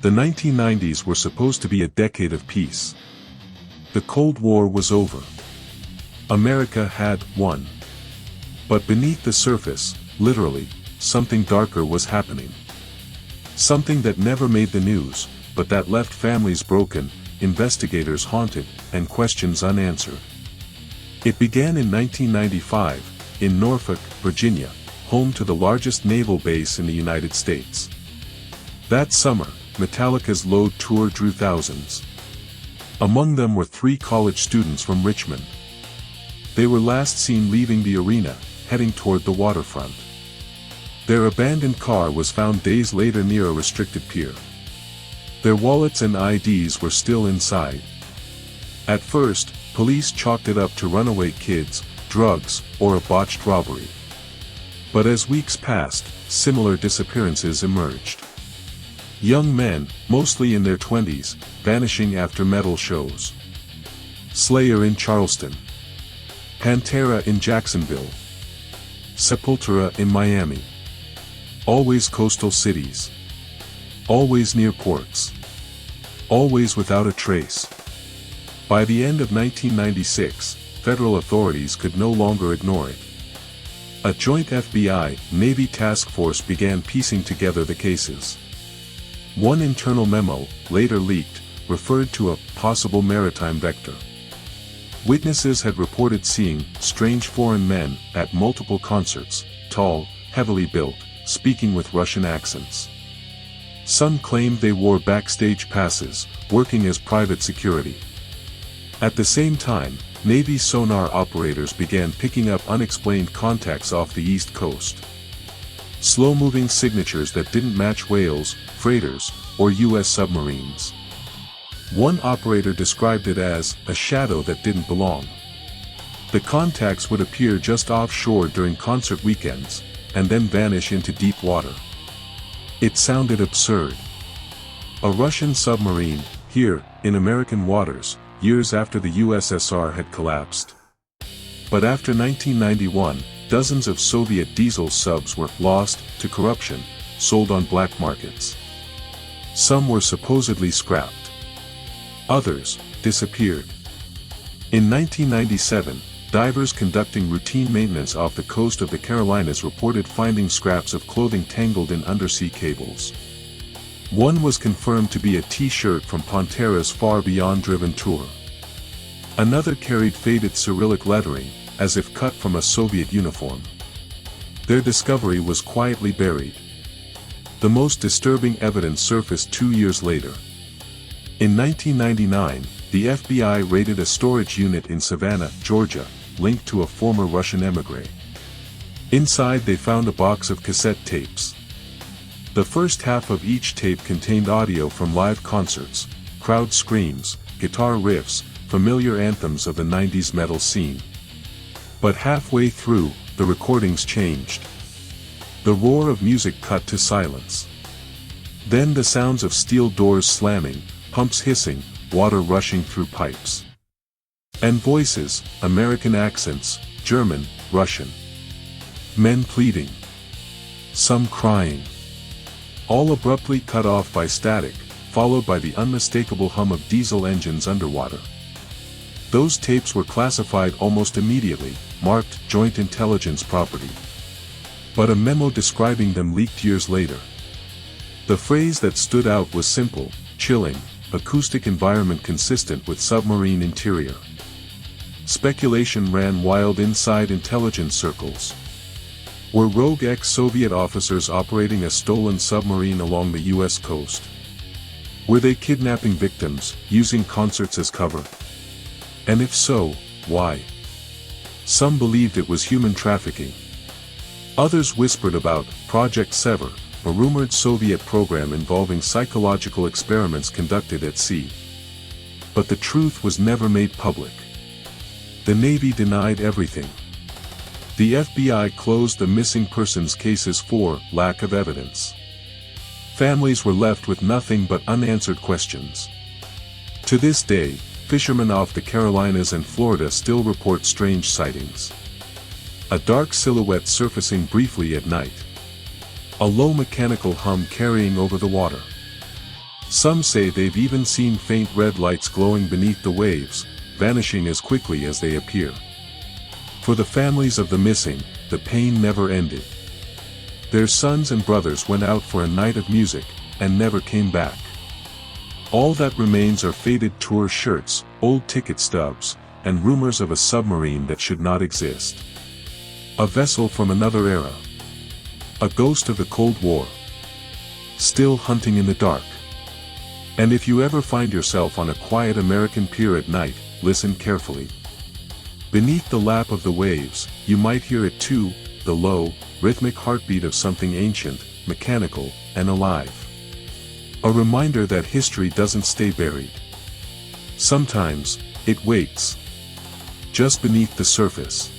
The 1990s were supposed to be a decade of peace. The Cold War was over. America had won. But beneath the surface, literally, something darker was happening. Something that never made the news, but that left families broken, investigators haunted, and questions unanswered. It began in 1995, in Norfolk, Virginia, home to the largest naval base in the United States. That summer, Metallica's Load tour drew thousands. Among them were 3 college students from Richmond. They were last seen leaving the arena, heading toward the waterfront. Their abandoned car was found days later near a restricted pier. Their wallets and IDs were still inside. At first, police chalked it up to runaway kids, drugs, or a botched robbery. But as weeks passed, similar disappearances emerged. Young men, mostly in their 20s, vanishing after metal shows. Slayer in Charleston. Pantera in Jacksonville. Sepultura in Miami. Always coastal cities. Always near ports. Always without a trace. By the end of 1996, federal authorities could no longer ignore it. A joint FBI-Navy task force began piecing together the cases. One internal memo, later leaked, referred to a possible maritime vector. Witnesses had reported seeing strange foreign men at multiple concerts, tall, heavily built, speaking with Russian accents. Some claimed they wore backstage passes, working as private security. At the same time, Navy sonar operators began picking up unexplained contacts off the East Coast. Slow-moving signatures that didn't match whales, freighters, or U.S. submarines. One operator described it as a shadow that didn't belong. The contacts would appear just offshore during concert weekends, and then vanish into deep water. It sounded absurd. A Russian submarine, here, in American waters, years after the USSR had collapsed. But after 1991, dozens of Soviet diesel subs were lost to corruption, sold on black markets. Some were supposedly scrapped. Others disappeared. In 1997, divers conducting routine maintenance off the coast of the Carolinas reported finding scraps of clothing tangled in undersea cables. One was confirmed to be a T-shirt from Pantera's Far Beyond Driven tour. Another carried faded Cyrillic lettering, as if cut from a Soviet uniform. Their discovery was quietly buried. The most disturbing evidence surfaced 2 years later. In 1999, the FBI raided a storage unit in Savannah, Georgia, linked to a former Russian émigré. Inside they found a box of cassette tapes. The first half of each tape contained audio from live concerts, crowd screams, guitar riffs, familiar anthems of the 90s metal scene. But halfway through, the recordings changed. The roar of music cut to silence. Then the sounds of steel doors slamming, pumps hissing, water rushing through pipes. And voices, American accents, German, Russian. Men pleading. Some crying. All abruptly cut off by static, followed by the unmistakable hum of diesel engines underwater. Those tapes were classified almost immediately, marked Joint Intelligence Property. But a memo describing them leaked years later. The phrase that stood out was simple, chilling, acoustic environment consistent with submarine interior. Speculation ran wild inside intelligence circles. Were rogue ex-Soviet officers operating a stolen submarine along the U.S. coast? Were they kidnapping victims, using concerts as cover? And if so, why? Some believed it was human trafficking. Others whispered about Project Sever, a rumored Soviet program involving psychological experiments conducted at sea. But the truth was never made public. The Navy denied everything. The FBI closed the missing persons cases for lack of evidence. Families were left with nothing but unanswered questions. To this day, fishermen off the Carolinas and Florida still report strange sightings. A dark silhouette surfacing briefly at night. A low mechanical hum carrying over the water. Some say they've even seen faint red lights glowing beneath the waves, vanishing as quickly as they appear. For the families of the missing, the pain never ended. Their sons and brothers went out for a night of music, and never came back. All that remains are faded tour shirts, old ticket stubs, and rumors of a submarine that should not exist. A vessel from another era. A ghost of the Cold War. Still hunting in the dark. And if you ever find yourself on a quiet American pier at night, listen carefully. Beneath the lap of the waves, you might hear it too, the low, rhythmic heartbeat of something ancient, mechanical, and alive. A reminder that history doesn't stay buried. Sometimes, it waits. Just beneath the surface.